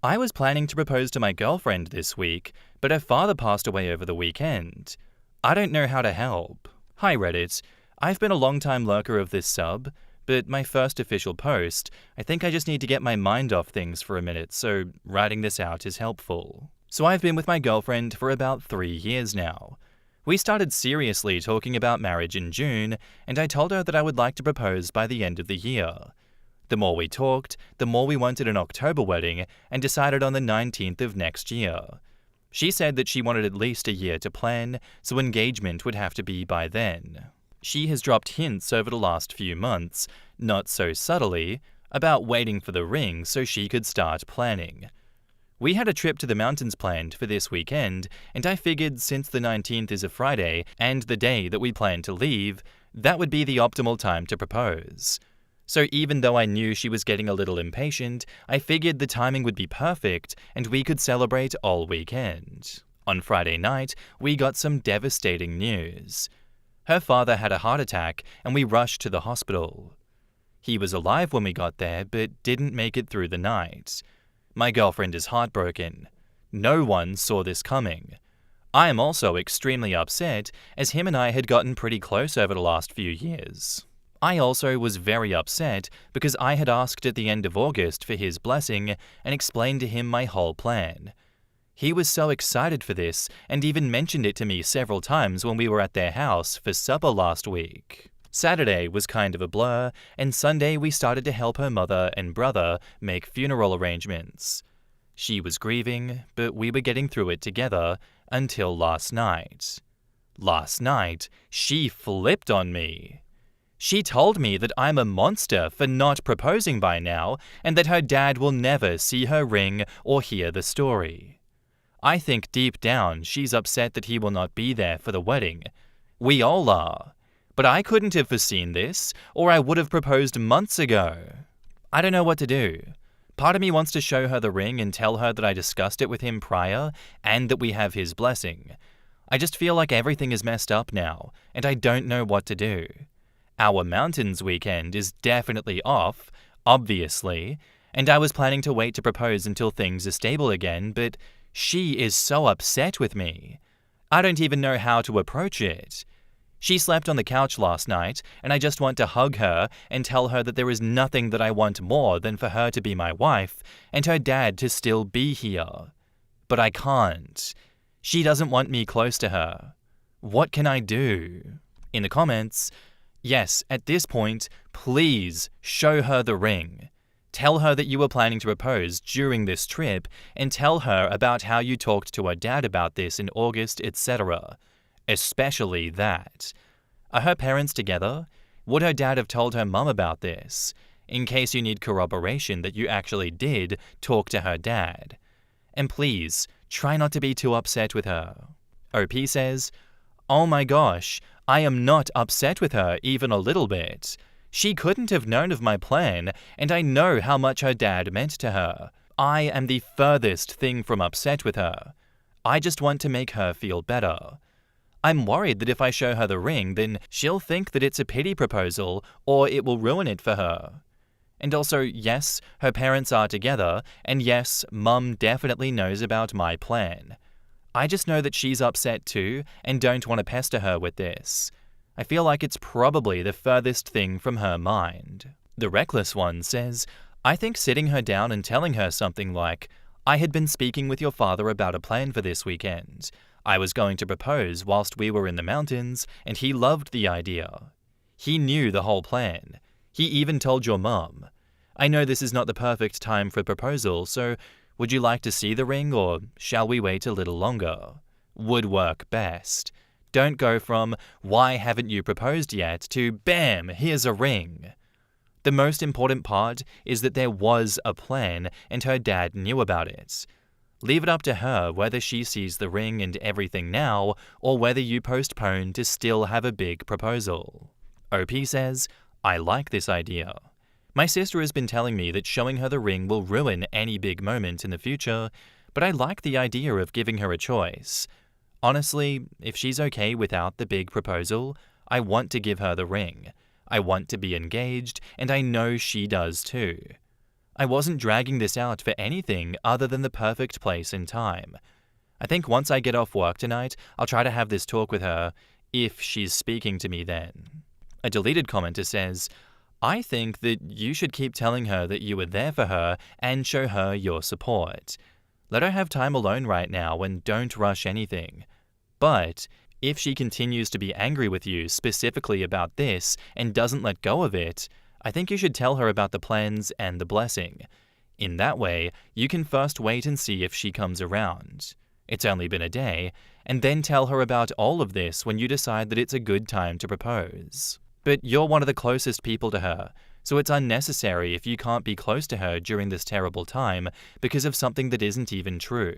I was planning to propose to my girlfriend this week, but her father passed away over the weekend. I don't know how to help. Hi Reddit. I've been a long-time lurker of this sub, but my first official post, I think I just need to get my mind off things for a minute, so writing this out is helpful. So I've been with my girlfriend for about 3 years now. We started seriously talking about marriage in June, and I told her that I would like to propose by the end of the year. The more we talked, the more we wanted an October wedding and decided on the 19th of next year. She said that she wanted at least a year to plan, so engagement would have to be by then. She has dropped hints over the last few months, not so subtly, about waiting for the ring so she could start planning. We had a trip to the mountains planned for this weekend, and I figured since the 19th is a Friday and the day that we plan to leave, that would be the optimal time to propose. So even though I knew she was getting a little impatient, I figured the timing would be perfect and we could celebrate all weekend. On Friday night, we got some devastating news. Her father had a heart attack and we rushed to the hospital. He was alive when we got there, but didn't make it through the night. My girlfriend is heartbroken. No one saw this coming. I am also extremely upset, as him and I had gotten pretty close over the last few years. I also was very upset because I had asked at the end of August for his blessing and explained to him my whole plan. He was so excited for this and even mentioned it to me several times when we were at their house for supper last week. Saturday was kind of a blur, and Sunday we started to help her mother and brother make funeral arrangements. She was grieving, but we were getting through it together until last night. Last night, she flipped on me. She told me that I'm a monster for not proposing by now and that her dad will never see her ring or hear the story. I think deep down she's upset that he will not be there for the wedding. We all are. But I couldn't have foreseen this, or I would have proposed months ago. I don't know what to do. Part of me wants to show her the ring and tell her that I discussed it with him prior and that we have his blessing. I just feel like everything is messed up now, and I don't know what to do. Our mountains weekend is definitely off, obviously, and I was planning to wait to propose until things are stable again, but she is so upset with me. I don't even know how to approach it. She slept on the couch last night, and I just want to hug her and tell her that there is nothing that I want more than for her to be my wife and her dad to still be here. But I can't. She doesn't want me close to her. What can I do? In the comments, yes, at this point, please show her the ring. Tell her that you were planning to propose during this trip and tell her about how you talked to her dad about this in August, etc. Especially that. Are her parents together? Would her dad have told her mum about this? In case you need corroboration that you actually did talk to her dad. And please, try not to be too upset with her. OP says, "Oh my gosh, I am not upset with her even a little bit. She couldn't have known of my plan, and I know how much her dad meant to her. I am the furthest thing from upset with her. I just want to make her feel better. I'm worried that if I show her the ring, then she'll think that it's a pity proposal, or it will ruin it for her. And also, yes, her parents are together, and yes, Mum definitely knows about my plan. I just know that she's upset too, and don't want to pester her with this. I feel like it's probably the furthest thing from her mind." The reckless one says, "I think sitting her down and telling her something like, 'I had been speaking with your father about a plan for this weekend. I was going to propose whilst we were in the mountains, and he loved the idea. He knew the whole plan. He even told your mum. I know this is not the perfect time for a proposal, so would you like to see the ring, or shall we wait a little longer?' Would work best. Don't go from, 'Why haven't you proposed yet?' to, 'Bam, here's a ring.' The most important part is that there was a plan and her dad knew about it. Leave it up to her whether she sees the ring and everything now, or whether you postpone to still have a big proposal." OP says, "I like this idea. My sister has been telling me that showing her the ring will ruin any big moment in the future, but I like the idea of giving her a choice. Honestly, if she's okay without the big proposal, I want to give her the ring. I want to be engaged, and I know she does too. I wasn't dragging this out for anything other than the perfect place and time. I think once I get off work tonight, I'll try to have this talk with her, if she's speaking to me then. A deleted commenter says, I think that you should keep telling her that you were there for her and show her your support. Let her have time alone right now and don't rush anything. But if she continues to be angry with you specifically about this and doesn't let go of it, I think you should tell her about the plans and the blessing. In that way, you can first wait and see if she comes around. It's only been a day, and then tell her about all of this when you decide that it's a good time to propose. But you're one of the closest people to her, so it's unnecessary if you can't be close to her during this terrible time because of something that isn't even true.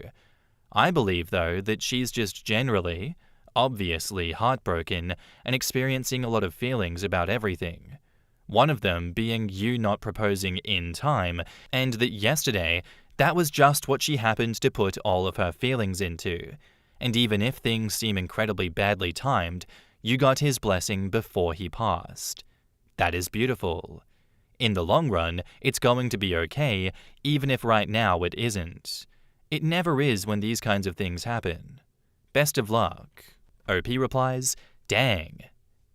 I believe, though, that she's just generally, obviously heartbroken and experiencing a lot of feelings about everything. One of them being you not proposing in time, and that yesterday, that was just what she happened to put all of her feelings into. And even if things seem incredibly badly timed, you got his blessing before he passed. That is beautiful. In the long run, it's going to be okay, even if right now it isn't. It never is when these kinds of things happen. Best of luck. OP replies, dang.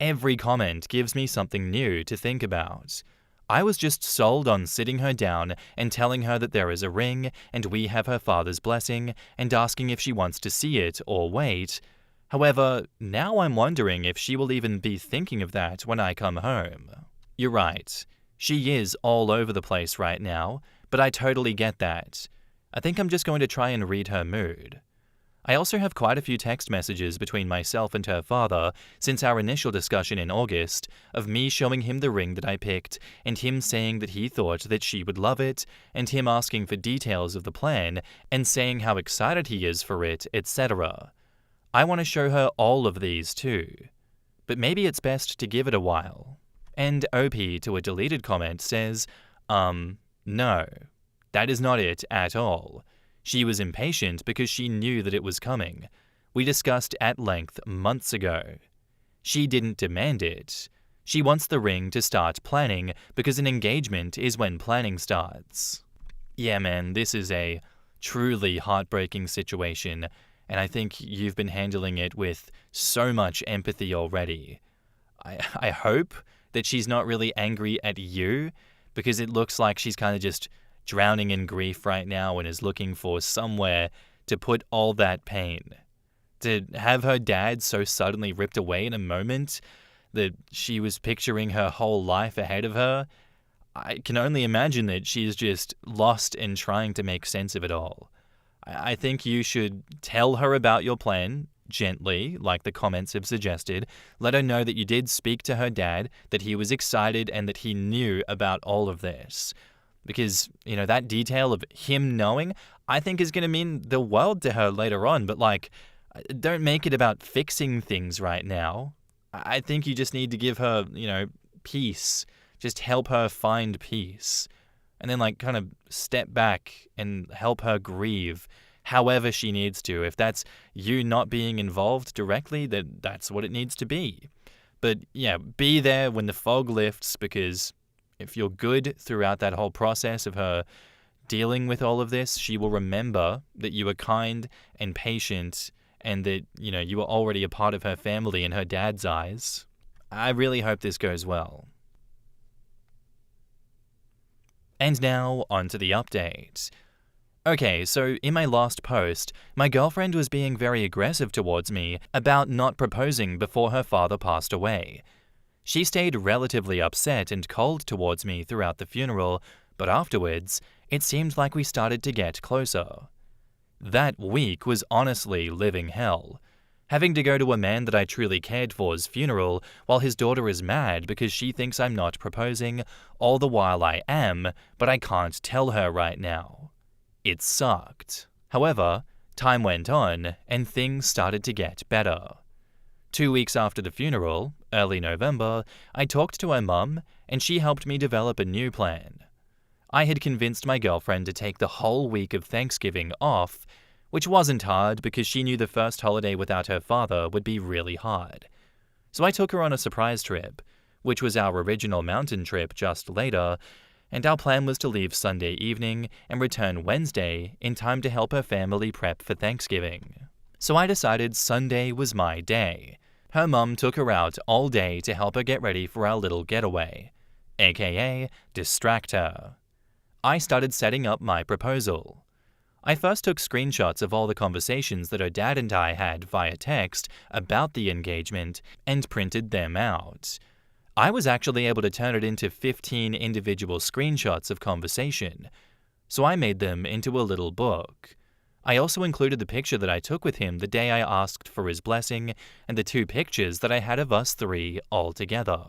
Every comment gives me something new to think about. I was just sold on sitting her down and telling her that there is a ring and we have her father's blessing and asking if she wants to see it or wait. However, now I'm wondering if she will even be thinking of that when I come home. You're right. She is all over the place right now, but I totally get that. I think I'm just going to try and read her mood. I also have quite a few text messages between myself and her father since our initial discussion in August of me showing him the ring that I picked and him saying that he thought that she would love it and him asking for details of the plan and saying how excited he is for it, etc. I want to show her all of these too. But maybe it's best to give it a while. And OP to a deleted comment says, no, that is not it at all. She was impatient because she knew that it was coming. We discussed at length months ago. She didn't demand it. She wants the ring to start planning because an engagement is when planning starts. Yeah, man, this is a truly heartbreaking situation, and I think you've been handling it with so much empathy already. I hope that she's not really angry at you, because it looks like she's kind of just drowning in grief right now and is looking for somewhere to put all that pain. To have her dad so suddenly ripped away in a moment that she was picturing her whole life ahead of her, I can only imagine that she's just lost in trying to make sense of it all. I think you should tell her about your plan, gently, like the comments have suggested. Let her know that you did speak to her dad, that he was excited and that he knew about all of this. Because, that detail of him knowing, I think is going to mean the world to her later on. But, don't make it about fixing things right now. I think you just need to give her, peace. Just help her find peace. And then, kind of step back and help her grieve however she needs to. If that's you not being involved directly, then that's what it needs to be. But, yeah, be there when the fog lifts, because if you're good throughout that whole process of her dealing with all of this, she will remember that you were kind and patient and that, you were already a part of her family in her dad's eyes. I really hope this goes well. And now, on to the update. Okay, so in my last post, my girlfriend was being very aggressive towards me about not proposing before her father passed away. She stayed relatively upset and cold towards me throughout the funeral, but afterwards, it seemed like we started to get closer. That week was honestly living hell. Having to go to a man that I truly cared for's funeral while his daughter is mad because she thinks I'm not proposing, all the while I am, but I can't tell her right now. It sucked. However, time went on and things started to get better. 2 weeks after the funeral, early November, I talked to her mum and she helped me develop a new plan. I had convinced my girlfriend to take the whole week of Thanksgiving off, which wasn't hard because she knew the first holiday without her father would be really hard. So I took her on a surprise trip, which was our original mountain trip just later, and our plan was to leave Sunday evening and return Wednesday in time to help her family prep for Thanksgiving. So I decided Sunday was my day. Her mum took her out all day to help her get ready for our little getaway, aka distract her. I started setting up my proposal. I first took screenshots of all the conversations that her dad and I had via text about the engagement and printed them out. I was actually able to turn it into 15 individual screenshots of conversation, so I made them into a little book. I also included the picture that I took with him the day I asked for his blessing and the 2 pictures that I had of us 3 all together.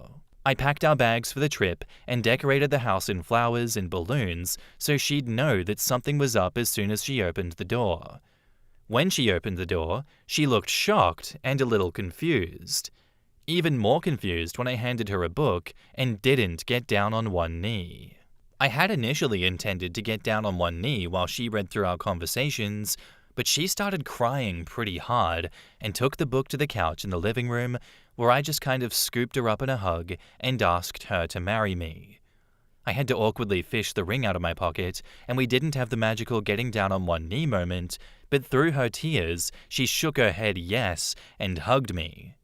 I packed our bags for the trip and decorated the house in flowers and balloons so she'd know that something was up as soon as she opened the door. When she opened the door, she looked shocked and a little confused. Even more confused when I handed her a book and didn't get down on one knee. I had initially intended to get down on one knee while she read through our conversations, but she started crying pretty hard and took the book to the couch in the living room, where I just kind of scooped her up in a hug and asked her to marry me. I had to awkwardly fish the ring out of my pocket, and we didn't have the magical getting down on one knee moment, but through her tears, she shook her head yes and hugged me,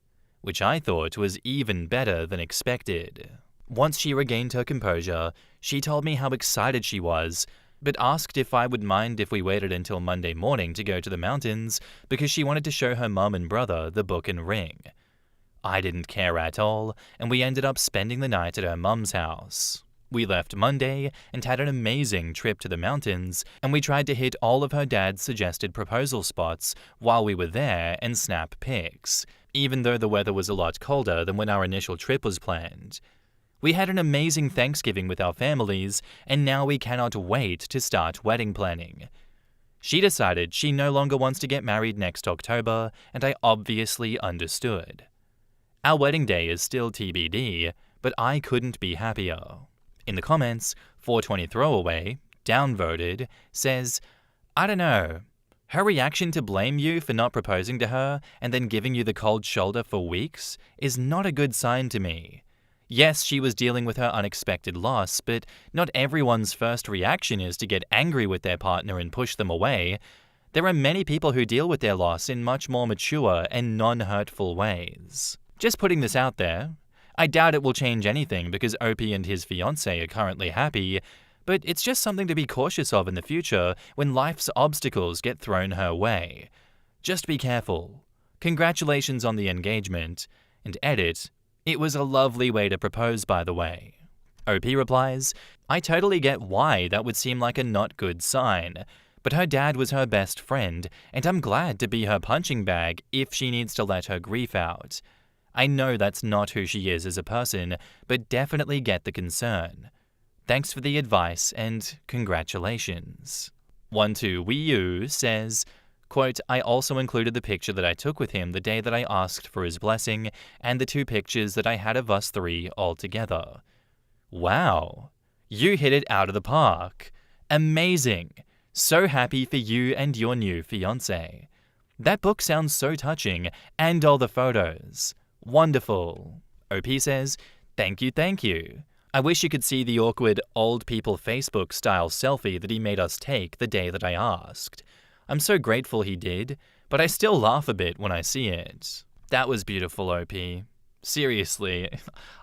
which I thought was even better than expected. Once she regained her composure, she told me how excited she was, but asked if I would mind if we waited until Monday morning to go to the mountains because she wanted to show her mum and brother the book and ring. I didn't care at all, and we ended up spending the night at her mum's house. We left Monday and had an amazing trip to the mountains, and we tried to hit all of her dad's suggested proposal spots while we were there and snap pics, even though the weather was a lot colder than when our initial trip was planned. We had an amazing Thanksgiving with our families, and now we cannot wait to start wedding planning. She decided she no longer wants to get married next October, and I obviously understood. Our wedding day is still TBD, but I couldn't be happier. In the comments, 420 Throwaway, downvoted, says, I don't know. Her reaction to blame you for not proposing to her and then giving you the cold shoulder for weeks is not a good sign to me. Yes, she was dealing with her unexpected loss, but not everyone's first reaction is to get angry with their partner and push them away. There are many people who deal with their loss in much more mature and non-hurtful ways. Just putting this out there. I doubt it will change anything because Opie and his fiancée are currently happy, but it's just something to be cautious of in the future when life's obstacles get thrown her way. Just be careful. Congratulations on the engagement. And edit, it was a lovely way to propose, by the way. OP replies, I totally get why that would seem like a not good sign, but her dad was her best friend, and I'm glad to be her punching bag if she needs to let her grief out. I know that's not who she is as a person, but definitely get the concern. Thanks for the advice and congratulations. 12WiiU says, quote, I also included the picture that I took with him the day that I asked for his blessing and the 2 pictures that I had of us 3 all together. Wow, you hit it out of the park. Amazing. So happy for you and your new fiancé. That book sounds so touching, and all the photos. Wonderful. OP says, thank you. I wish you could see the awkward old people Facebook style selfie that he made us take the day that I asked. I'm so grateful he did, but I still laugh a bit when I see it. That was beautiful, OP. Seriously,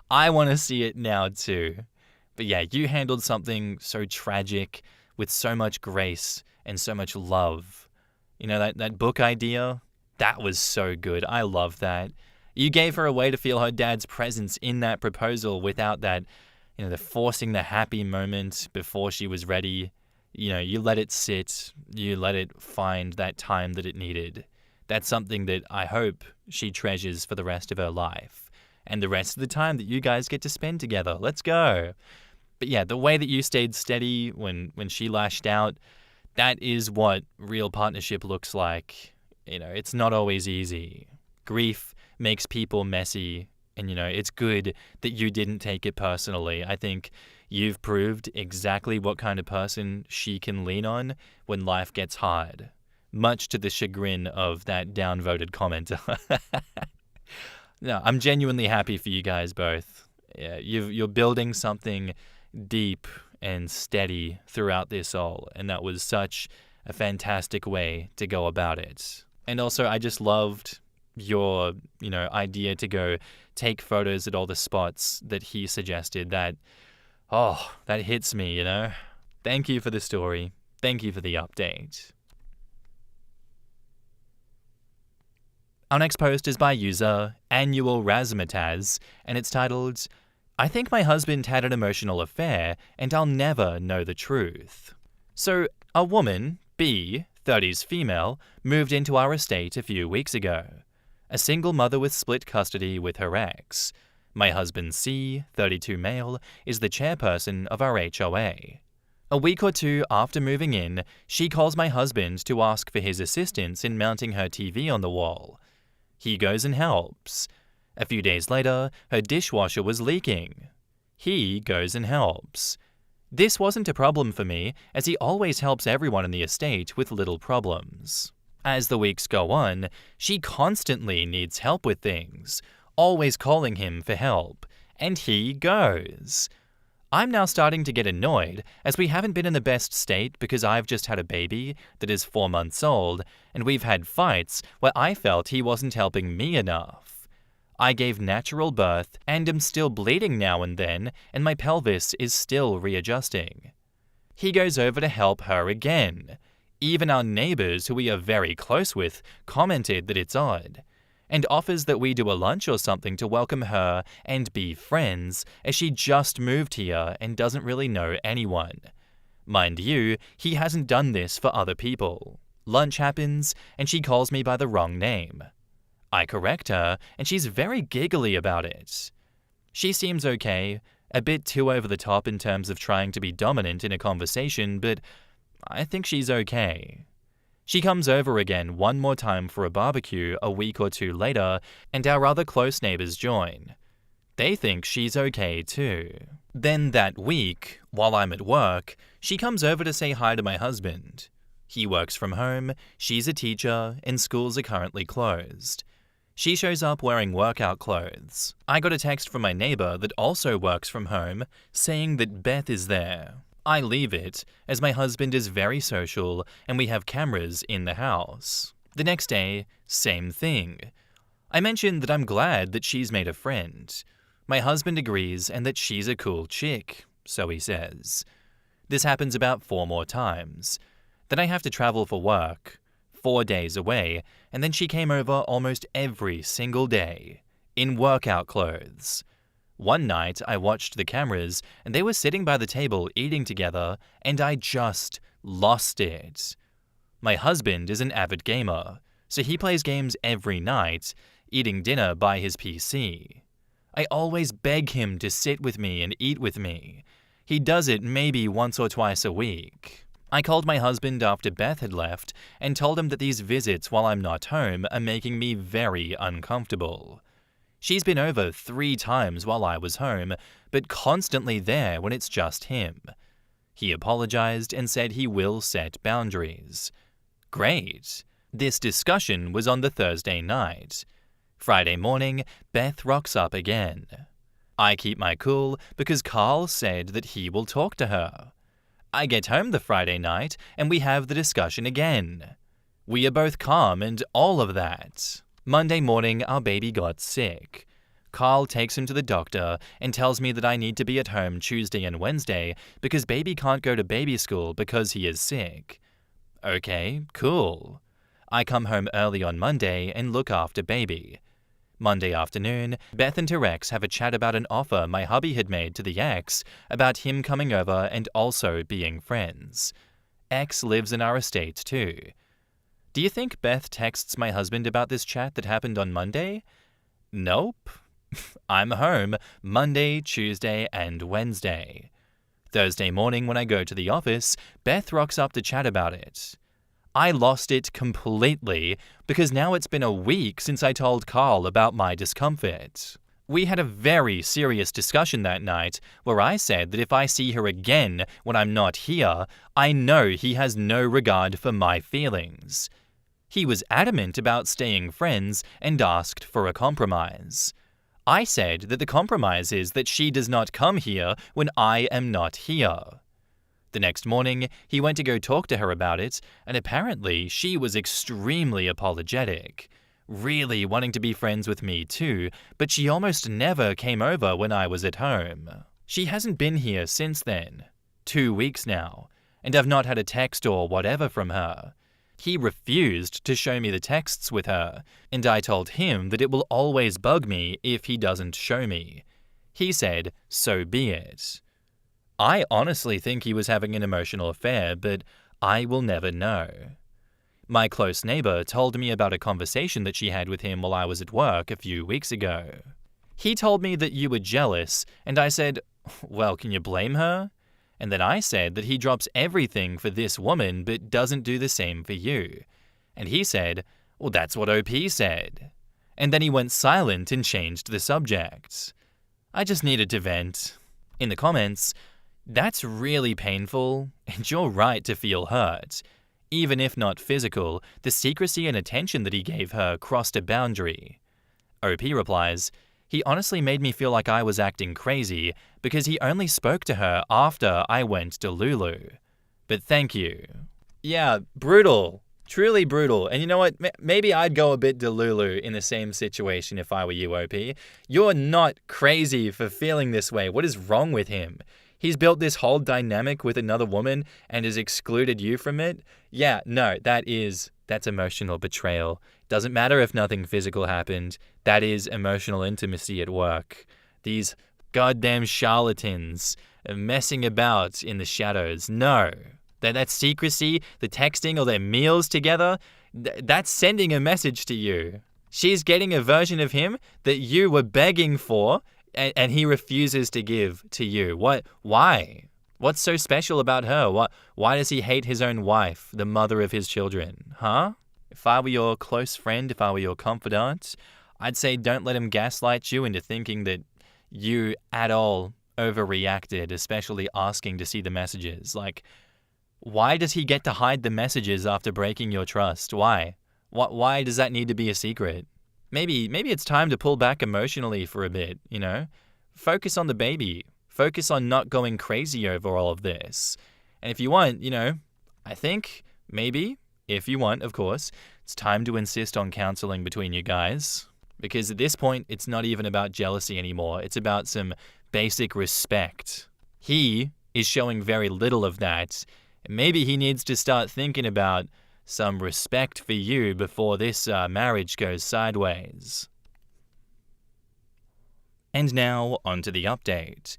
I want to see it now too. But yeah, you handled something so tragic with so much grace and so much love. You know, that book idea? That was so good. I love that. You gave her a way to feel her dad's presence in that proposal without that, the forcing the happy moment before she was ready. You let it sit. You let it find that time that it needed. That's something that I hope she treasures for the rest of her life. And the rest of the time that you guys get to spend together. Let's go. But yeah, the way that you stayed steady when she lashed out, that is what real partnership looks like. It's not always easy. Grief makes people messy, and it's good that you didn't take it personally. I think you've proved exactly what kind of person she can lean on when life gets hard, much to the chagrin of that downvoted commenter. No, I'm genuinely happy for you guys both. Yeah, you're building something deep and steady throughout this all, and that was such a fantastic way to go about it. And also, I just loved your, idea to go take photos at all the spots that he suggested. That hits me, Thank you for the story. Thank you for the update. Our next post is by user Annual Razmataz, and it's titled, I think my husband had an emotional affair and I'll never know the truth. So, a woman, B, 30s female, moved into our estate a few weeks ago. A single mother with split custody with her ex. My husband C, 32 male, is the chairperson of our HOA. A week or two after moving in, she calls my husband to ask for his assistance in mounting her TV on the wall. He goes and helps. A few days later, her dishwasher was leaking. He goes and helps. This wasn't a problem for me, as he always helps everyone in the estate with little problems. As the weeks go on, she constantly needs help with things, always calling him for help, and he goes. I'm now starting to get annoyed, as we haven't been in the best state because I've just had a baby that is 4 months old, and we've had fights where I felt he wasn't helping me enough. I gave natural birth and am still bleeding now and then, and my pelvis is still readjusting. He goes over to help her again. Even our neighbors, who we are very close with, commented that it's odd, and offers that we do a lunch or something to welcome her and be friends, as she just moved here and doesn't really know anyone. Mind you, he hasn't done this for other people. Lunch happens, and she calls me by the wrong name. I correct her, and she's very giggly about it. She seems okay, a bit too over the top in terms of trying to be dominant in a conversation, but I think she's okay. She comes over again one more time for a barbecue a week or two later, and our other close neighbors join. They think she's okay too. Then that week, while I'm at work, she comes over to say hi to my husband. He works from home, she's a teacher, and schools are currently closed. She shows up wearing workout clothes. I got a text from my neighbor that also works from home, saying that Beth is there. I leave it, as my husband is very social and we have cameras in the house. The next day, same thing. I mentioned that I'm glad that she's made a friend. My husband agrees and that she's a cool chick, so he says. This happens about 4 more times. Then I have to travel for work, 4 days away, and then she came over almost every single day, in workout clothes. One night, I watched the cameras, and they were sitting by the table eating together, and I just lost it. My husband is an avid gamer, so he plays games every night, eating dinner by his PC. I always beg him to sit with me and eat with me. He does it maybe once or twice a week. I called my husband after Beth had left and told him that these visits while I'm not home are making me very uncomfortable. She's been over 3 times while I was home, but constantly there when it's just him. He apologized and said he will set boundaries. Great. This discussion was on the Thursday night. Friday morning, Beth rocks up again. I keep my cool because Carl said that he will talk to her. I get home the Friday night and we have the discussion again. We are both calm and all of that. Monday morning, our baby got sick. Carl takes him to the doctor and tells me that I need to be at home Tuesday and Wednesday because baby can't go to baby school because he is sick. Okay, cool. I come home early on Monday and look after baby. Monday afternoon, Beth and her ex have a chat about an offer my hubby had made to the ex about him coming over and also being friends. Ex lives in our estate too. Do you think Beth texts my husband about this chat that happened on Monday? Nope. I'm home Monday, Tuesday, and Wednesday. Thursday morning when I go to the office, Beth rocks up to chat about it. I lost it completely because now it's been a week since I told Carl about my discomfort. We had a very serious discussion that night where I said that if I see her again when I'm not here, I know he has no regard for my feelings. He was adamant about staying friends and asked for a compromise. I said that the compromise is that she does not come here when I am not here. The next morning, he went to go talk to her about it, and apparently she was extremely apologetic, really wanting to be friends with me too, but she almost never came over when I was at home. She hasn't been here since then, 2 weeks now, and I've not had a text or whatever from her. He refused to show me the texts with her, and I told him that it will always bug me if he doesn't show me. He said, so be it. I honestly think he was having an emotional affair, but I will never know. My close neighbor told me about a conversation that she had with him while I was at work a few weeks ago. He told me that you were jealous, and I said, well, can you blame her? And then I said that he drops everything for this woman but doesn't do the same for you. And he said, well, that's what OP said. And then he went silent and changed the subject. I just needed to vent. In the comments, that's really painful, and you're right to feel hurt. Even if not physical, the secrecy and attention that he gave her crossed a boundary. OP replies, he honestly made me feel like I was acting crazy because he only spoke to her after I went to Lulu. But thank you. Yeah, brutal. Truly brutal. And you know what? Maybe I'd go a bit Delulu in the same situation if I were you, OP. You're not crazy for feeling this way. What is wrong with him? He's built this whole dynamic with another woman and has excluded you from it? Yeah, no, that's emotional betrayal. Doesn't matter if nothing physical happened. That is emotional intimacy at work. These goddamn charlatans are messing about in the shadows. No. That secrecy, the texting or their meals together, that's sending a message to you. She's getting a version of him that you were begging for, and he refuses to give to you. Why? What's so special about her? Why does he hate his own wife, the mother of his children? Huh? If I were your close friend, if I were your confidant, I'd say don't let him gaslight you into thinking that you at all overreacted, especially asking to see the messages. Like, why does he get to hide the messages after breaking your trust? Why? Why does that need to be a secret? Maybe it's time to pull back emotionally for a bit, you know? Focus on the baby. Focus on not going crazy over all of this. And if you want, I think maybe, if you want, of course, it's time to insist on counseling between you guys. Because at this point, it's not even about jealousy anymore. It's about some basic respect. He is showing very little of that. Maybe he needs to start thinking about some respect for you before this marriage goes sideways. And now, on to the update.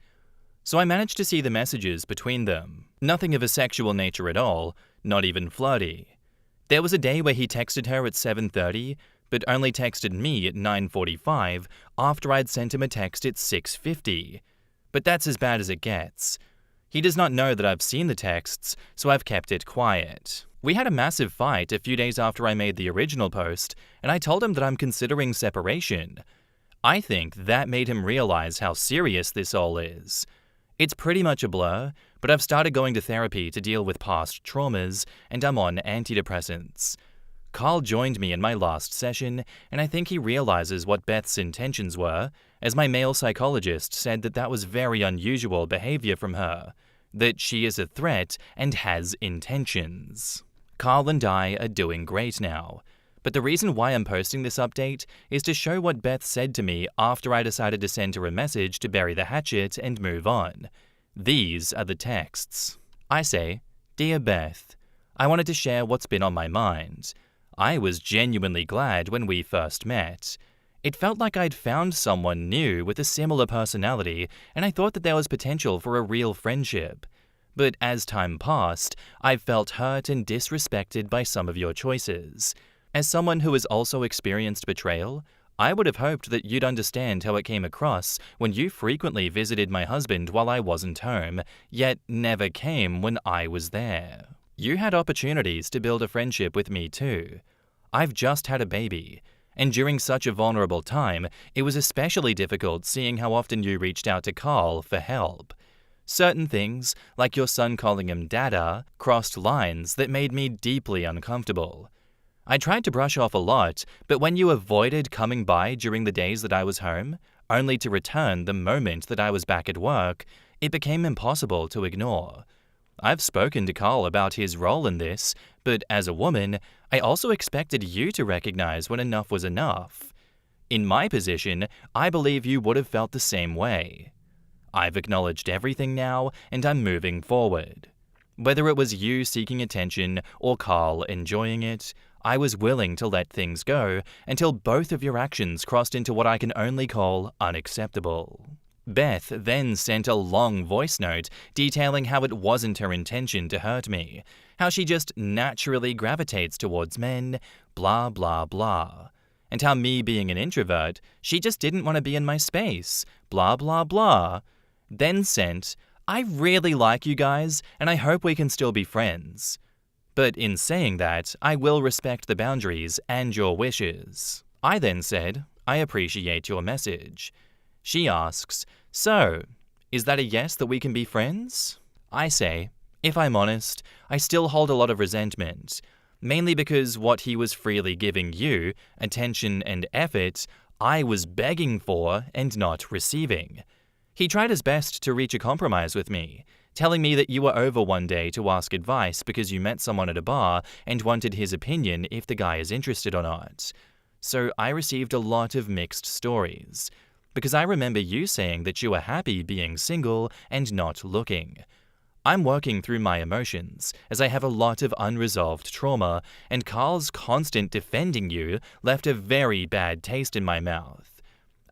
So I managed to see the messages between them. Nothing of a sexual nature at all, not even flirty. There was a day where he texted her at 7:30, but only texted me at 9:45 after I'd sent him a text at 6:50. But that's as bad as it gets. He does not know that I've seen the texts, so I've kept it quiet. We had a massive fight a few days after I made the original post, and I told him that I'm considering separation. I think that made him realize how serious this all is. It's pretty much a blur, but I've started going to therapy to deal with past traumas, and I'm on antidepressants. Carl joined me in my last session, and I think he realizes what Beth's intentions were, as my male psychologist said that was very unusual behavior from her, that she is a threat and has intentions. Carl and I are doing great now, but the reason why I'm posting this update is to show what Beth said to me after I decided to send her a message to bury the hatchet and move on. These are the texts. I say, Dear Beth, I wanted to share what's been on my mind. I was genuinely glad when we first met. It felt like I'd found someone new with a similar personality, and I thought that there was potential for a real friendship. But as time passed, I've felt hurt and disrespected by some of your choices. As someone who has also experienced betrayal, I would have hoped that you'd understand how it came across when you frequently visited my husband while I wasn't home, yet never came when I was there. You had opportunities to build a friendship with me too. I've just had a baby, and during such a vulnerable time, it was especially difficult seeing how often you reached out to Carl for help. Certain things, like your son calling him Dada, crossed lines that made me deeply uncomfortable. I tried to brush off a lot, but when you avoided coming by during the days that I was home, only to return the moment that I was back at work, it became impossible to ignore. I've spoken to Carl about his role in this, but as a woman, I also expected you to recognize when enough was enough. In my position, I believe you would have felt the same way. I've acknowledged everything now, and I'm moving forward. Whether it was you seeking attention or Carl enjoying it, I was willing to let things go until both of your actions crossed into what I can only call unacceptable. Beth then sent a long voice note detailing how it wasn't her intention to hurt me, how she just naturally gravitates towards men, blah blah blah, and how me being an introvert, she just didn't want to be in my space, blah blah blah. Then sent, "I really like you guys, and I hope we can still be friends. But in saying that, I will respect the boundaries and your wishes." I then said, "I appreciate your message." She asks, "So, is that a yes that we can be friends?" I say, "If I'm honest, I still hold a lot of resentment, mainly because what he was freely giving you, attention and effort, I was begging for and not receiving. He tried his best to reach a compromise with me, telling me that you were over one day to ask advice because you met someone at a bar and wanted his opinion if the guy is interested or not. So I received a lot of mixed stories, because I remember you saying that you were happy being single and not looking. I'm working through my emotions, as I have a lot of unresolved trauma, and Carl's constant defending you left a very bad taste in my mouth.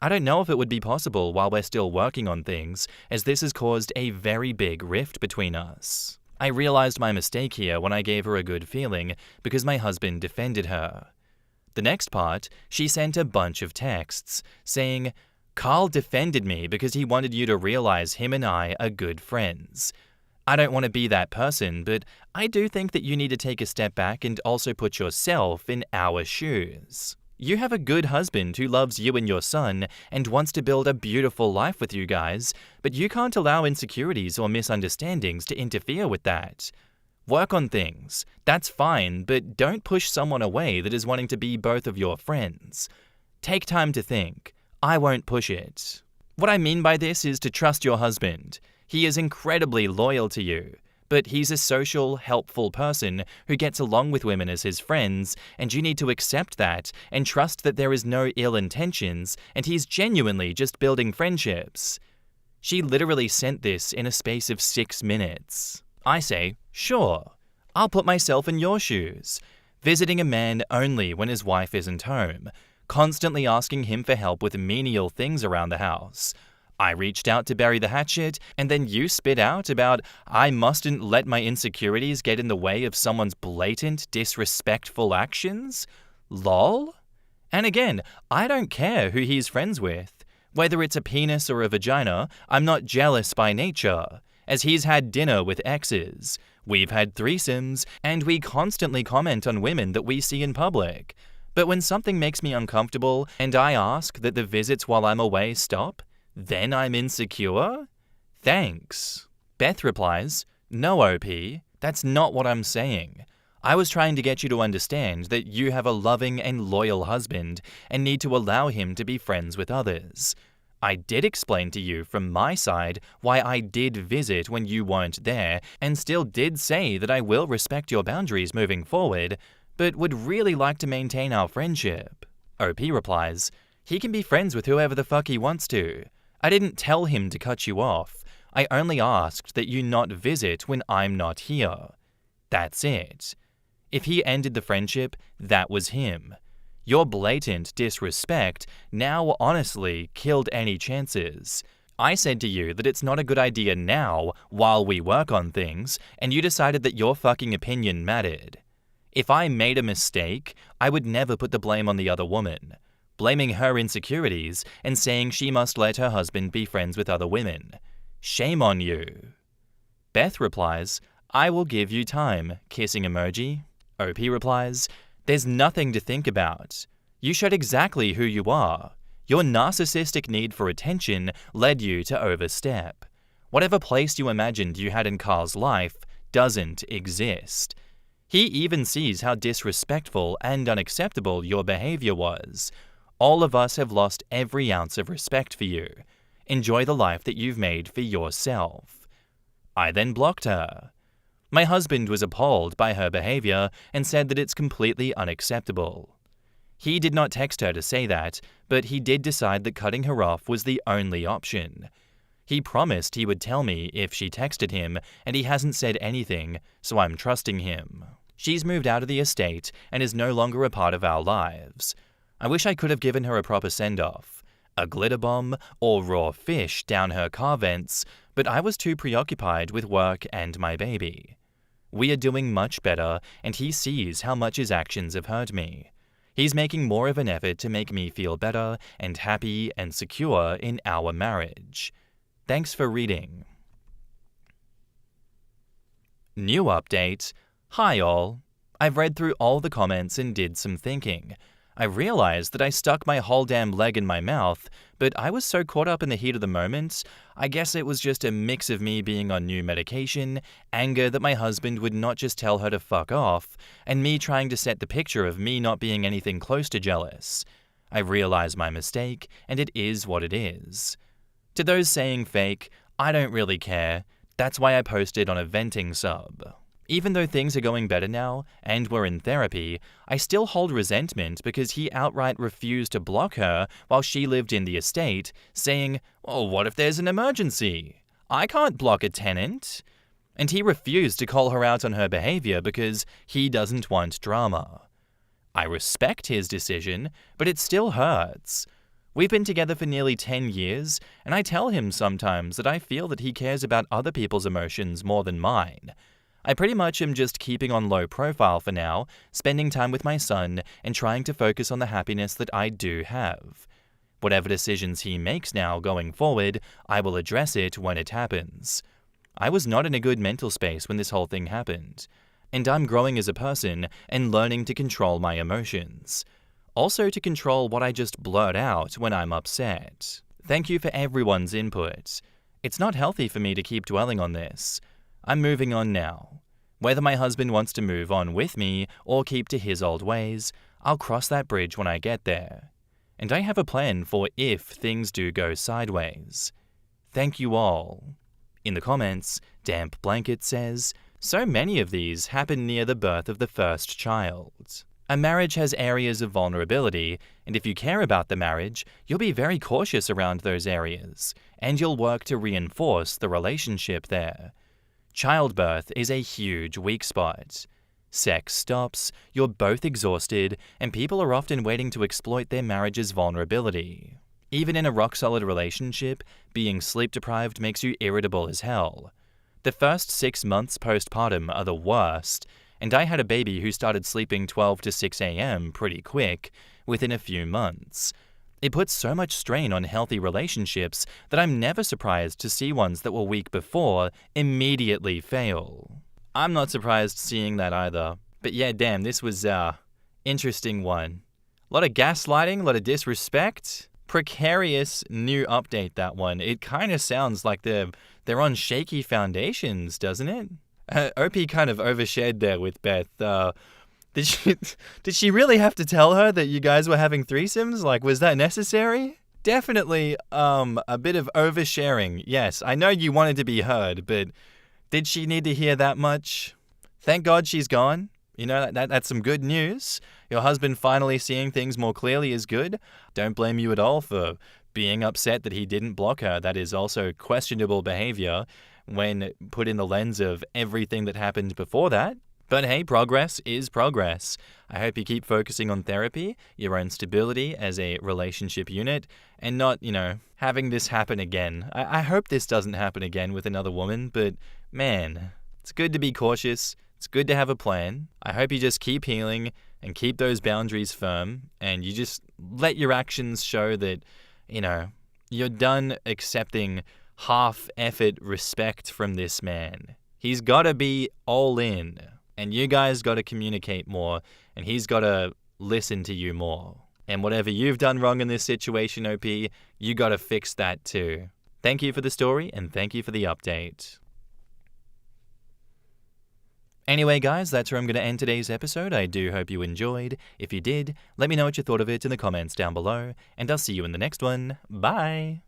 I don't know if it would be possible while we're still working on things, as this has caused a very big rift between us. I realized my mistake here when I gave her a good feeling because my husband defended her." The next part, she sent a bunch of texts saying, "Carl defended me because he wanted you to realize him and I are good friends. I don't want to be that person, but I do think that you need to take a step back and also put yourself in our shoes. You have a good husband who loves you and your son and wants to build a beautiful life with you guys, but you can't allow insecurities or misunderstandings to interfere with that. Work on things, that's fine, but don't push someone away that is wanting to be both of your friends. Take time to think. I won't push it." What I mean by this is to trust your husband. He is incredibly loyal to you, but he's a social, helpful person who gets along with women as his friends, and you need to accept that and trust that there is no ill intentions and he's genuinely just building friendships. She literally sent this in a space of 6 minutes. I say, "Sure, I'll put myself in your shoes. Visiting a man only when his wife isn't home, constantly asking him for help with menial things around the house. I reached out to bury the hatchet, and then you spit out about I mustn't let my insecurities get in the way of someone's blatant, disrespectful actions? Lol? And again, I don't care who he's friends with. Whether it's a penis or a vagina, I'm not jealous by nature, as he's had dinner with exes, we've had threesomes, and we constantly comment on women that we see in public. But when something makes me uncomfortable and I ask that the visits while I'm away stop, then I'm insecure? Thanks." Beth replies, "No, OP, that's not what I'm saying. I was trying to get you to understand that you have a loving and loyal husband and need to allow him to be friends with others. I did explain to you from my side why I did visit when you weren't there and still did say that I will respect your boundaries moving forward, but would really like to maintain our friendship." OP replies, "He can be friends with whoever the fuck he wants to. I didn't tell him to cut you off. I only asked that you not visit when I'm not here. That's it. If he ended the friendship, that was him. Your blatant disrespect now honestly killed any chances. I said to you that it's not a good idea now while we work on things, and you decided that your fucking opinion mattered. If I made a mistake, I would never put the blame on the other woman, blaming her insecurities and saying she must let her husband be friends with other women. Shame on you." Beth replies, "I will give you time," kissing emoji. OP replies, "There's nothing to think about. You showed exactly who you are. Your narcissistic need for attention led you to overstep. Whatever place you imagined you had in Carl's life doesn't exist. He even sees how disrespectful and unacceptable your behavior was. All of us have lost every ounce of respect for you. Enjoy the life that you've made for yourself." I then blocked her. My husband was appalled by her behavior and said that it's completely unacceptable. He did not text her to say that, but he did decide that cutting her off was the only option. He promised he would tell me if she texted him, and he hasn't said anything, so I'm trusting him. She's moved out of the estate and is no longer a part of our lives. I wish I could have given her a proper send-off, a glitter bomb or raw fish down her car vents, but I was too preoccupied with work and my baby. We are doing much better, and he sees how much his actions have hurt me. He's making more of an effort to make me feel better and happy and secure in our marriage. Thanks for reading. New update. Hi all. I've read through all the comments and did some thinking. I realized that I stuck my whole damn leg in my mouth, but I was so caught up in the heat of the moment, I guess it was just a mix of me being on new medication, anger that my husband would not just tell her to fuck off, and me trying to set the picture of me not being anything close to jealous. I realized my mistake, and it is what it is. To those saying fake, I don't really care. That's why I posted on a venting sub. Even though things are going better now, and we're in therapy, I still hold resentment because he outright refused to block her while she lived in the estate, saying, "Oh, what if there's an emergency? I can't block a tenant." And he refused to call her out on her behavior because he doesn't want drama. I respect his decision, but it still hurts. We've been together for nearly 10 years, and I tell him sometimes that I feel that he cares about other people's emotions more than mine. I pretty much am just keeping on low profile for now, spending time with my son, and trying to focus on the happiness that I do have. Whatever decisions he makes now going forward, I will address it when it happens. I was not in a good mental space when this whole thing happened, and I'm growing as a person and learning to control my emotions. Also to control what I just blurt out when I'm upset. Thank you for everyone's input. It's not healthy for me to keep dwelling on this. I'm moving on now. Whether my husband wants to move on with me or keep to his old ways, I'll cross that bridge when I get there. And I have a plan for if things do go sideways. Thank you all. In the comments, Damp Blanket says, so many of these happen near the birth of the first child. A marriage has areas of vulnerability, and if you care about the marriage, you'll be very cautious around those areas, and you'll work to reinforce the relationship there. Childbirth is a huge weak spot. Sex stops, you're both exhausted, and people are often waiting to exploit their marriage's vulnerability. Even in a rock-solid relationship, being sleep-deprived makes you irritable as hell. The first 6 months postpartum are the worst, and I had a baby who started sleeping 12 to 6 a.m. pretty quick, within a few months. It puts so much strain on healthy relationships that I'm never surprised to see ones that were weak before immediately fail. I'm not surprised seeing that either. But yeah, damn, this was interesting one. A lot of gaslighting, a lot of disrespect. Precarious new update, that one. It kind of sounds like they're on shaky foundations, doesn't it? OP kind of overshared there with Beth. Did she really have to tell her that you guys were having threesomes? Like, was that necessary? Definitely a bit of oversharing. Yes, I know you wanted to be heard, but did she need to hear that much? Thank God she's gone. You know, that's some good news. Your husband finally seeing things more clearly is good. Don't blame you at all for being upset that he didn't block her. That is also questionable behavior when put in the lens of everything that happened before that. But hey, progress is progress. I hope you keep focusing on therapy, your own stability as a relationship unit, and not, having this happen again. I hope this doesn't happen again with another woman, but man, it's good to be cautious. It's good to have a plan. I hope you just keep healing and keep those boundaries firm, and you just let your actions show that, you're done accepting half-effort respect from this man. He's got to be all in. And you guys got to communicate more, and he's got to listen to you more. And whatever you've done wrong in this situation, OP, you got to fix that too. Thank you for the story, and thank you for the update. Anyway, guys, that's where I'm going to end today's episode. I do hope you enjoyed. If you did, let me know what you thought of it in the comments down below, and I'll see you in the next one. Bye!